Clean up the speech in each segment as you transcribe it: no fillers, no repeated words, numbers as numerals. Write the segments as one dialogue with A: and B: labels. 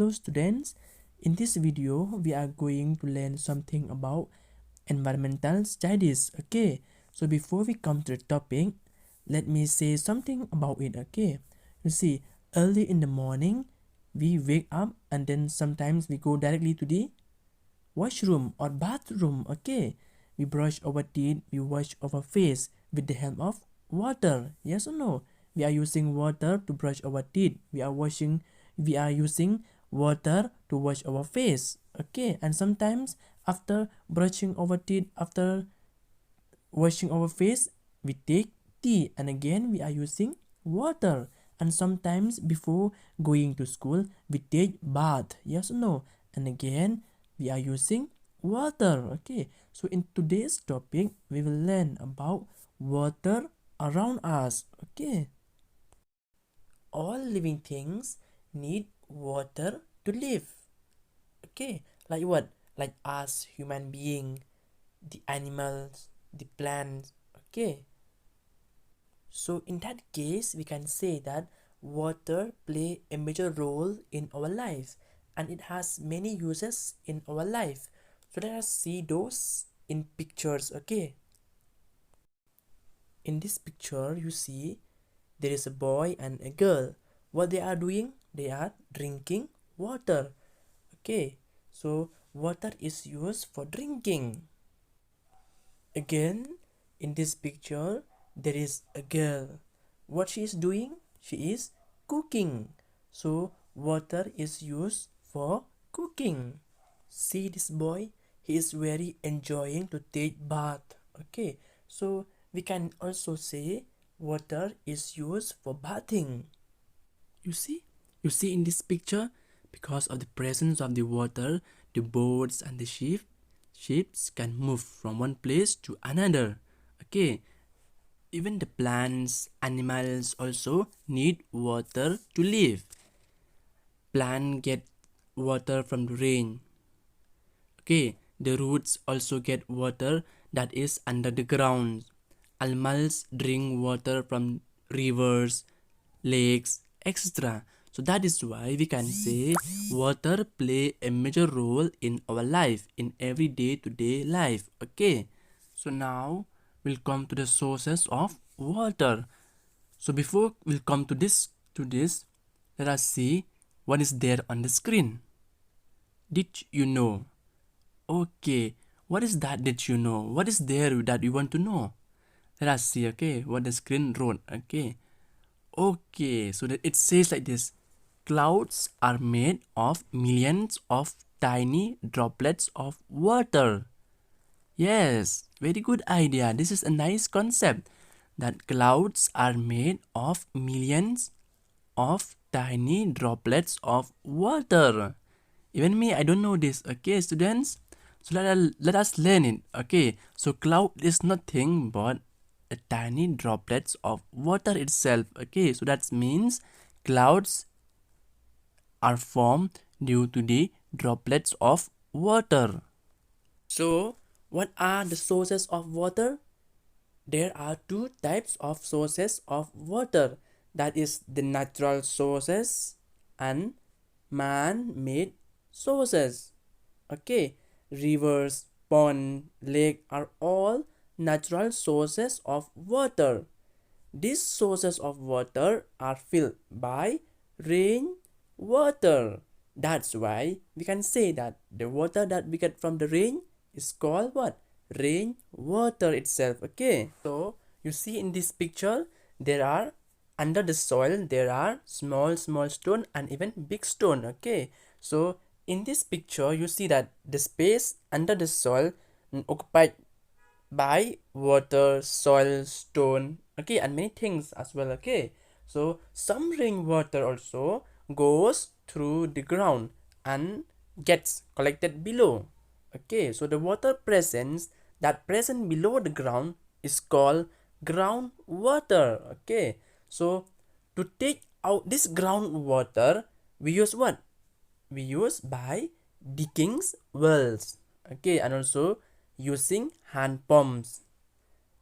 A: Hello students, in this video we are going to learn something about environmental studies. Okay, so before we come to the topic, let me say something about it. Okay, you see, early in the morning we wake up and then sometimes we go directly to the washroom or bathroom. Okay, we brush our teeth, we wash our face with the help of water. Yes or no? We are using water to brush our teeth. We are using water to wash our face. Okay, and sometimes after brushing our teeth, after washing our face, we take tea, and again we are using water. And sometimes before going to school, we take bath. Yes or no? And again we are using water. Okay, so in today's topic we will learn about water around us. Okay, all living things need water to live. Okay, like what? Like us human being, the animals, the plants. Okay, so in that case we can say that water play a major role in our life, and it has many uses in our life. So let us see those in pictures. Okay, in this picture you see there is a boy and a girl. What they are doing? They are drinking water. Okay, so water is used for drinking. Again, in this picture, there is a girl. What she is doing? She is cooking. So, water is used for cooking. See this boy? He is very enjoying to take bath. Okay, so we can also say water is used for bathing. You see? You see in this picture, because of the presence of the water, the boats and the ships can move from one place to another. Okay, even the plants, animals also need water to live. Plant get water from the rain. Okay, the roots also get water that is under the ground. Animals drink water from rivers, lakes, etc. So that is why we can say water play a major role in our life, in every day-to-day life. Okay, so now we'll come to the sources of water. So before we'll come to this, let us see what is there on the screen. Did you know? Okay, what is that? Did you know? What is there that you want to know? Let us see. Okay, what the screen wrote. Okay, so that it says like this: clouds are made of millions of tiny droplets of water. Yes, very good idea. This is a nice concept, that clouds are made of millions of tiny droplets of water. Even me, I don't know this. Okay, students. So let us learn it. Okay, so cloud is nothing but a tiny droplets of water itself. Okay, so that means clouds are formed due to the droplets of water. So, what are the sources of water? There are two types of sources of water, that is the natural sources and man-made sources. Okay, rivers, pond, lake are all natural sources of water. These sources of water are filled by rain water. That's why we can say that the water that we get from the rain is called what? Rain water itself. Okay, so you see in this picture there are, under the soil there are small stone and even big stone. Okay, so in this picture you see that the space under the soil occupied by water, soil, stone, okay, and many things as well. Okay, so some rainwater also goes through the ground and gets collected below. Okay, so the water presence that present below the ground is called groundwater. Okay, so to take out this groundwater, we use what? We use by digging wells. Okay, and also using hand pumps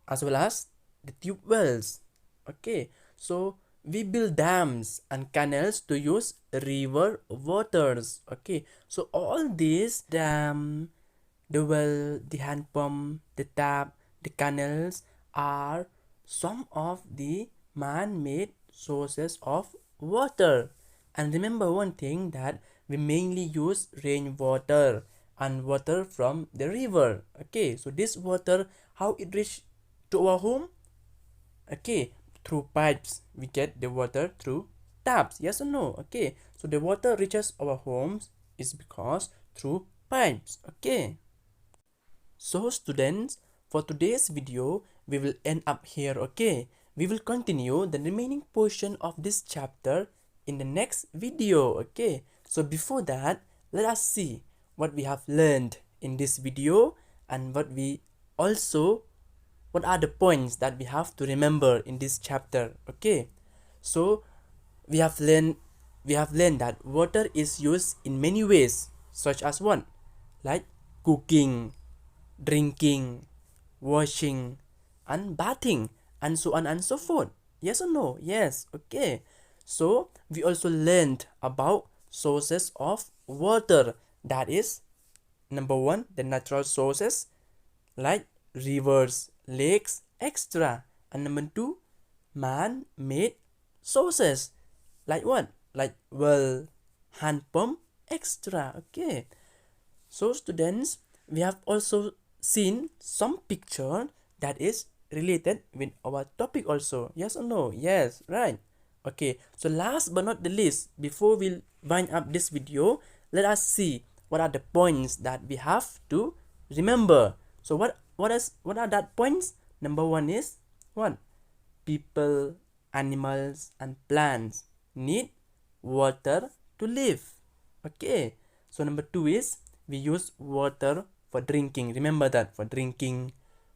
A: as well as the tube wells. Okay, so we build dams and canals to use river waters. Okay, so all these dam, the well, the hand pump, the tap, the canals are some of the man-made sources of water. And remember one thing, that we mainly use rainwater and water from the river. Okay, so this water, how it reach to our home? Okay, through pipes. We get the water through taps. Yes or no? Okay, so the water reaches our homes is because through pipes. Okay, so students, for today's video we will end up here. Okay, we will continue the remaining portion of this chapter in the next video. Okay, so before that, let us see what we have learned in this video, and what are the points that we have to remember in this chapter. Okay, so we have learned that water is used in many ways, such as one, like cooking, drinking, washing, and bathing, and so on and so forth. Yes or no? Yes. Okay, so we also learned about sources of water, that is, number one, the natural sources like rivers, lakes, etc. And number two, man-made sources like what? Like well, hand pump, etc. Okay, so students, we have also seen some picture that is related with our topic also. Yes or no? Yes, right. Okay, so last but not the least, before we wind up this video, let us see what are the points that we have to remember. So what are that points? Number one is what? People, animals, and plants need water to live. Okay, so number two is we use water for drinking. Remember that, for drinking,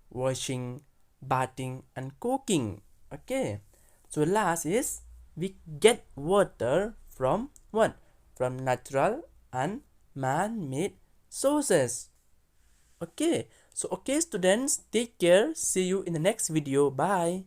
A: washing, bathing, and cooking. Okay, so last is we get water from what? From natural and man-made sources. Okay, so okay students, take care. See you in the next video. Bye.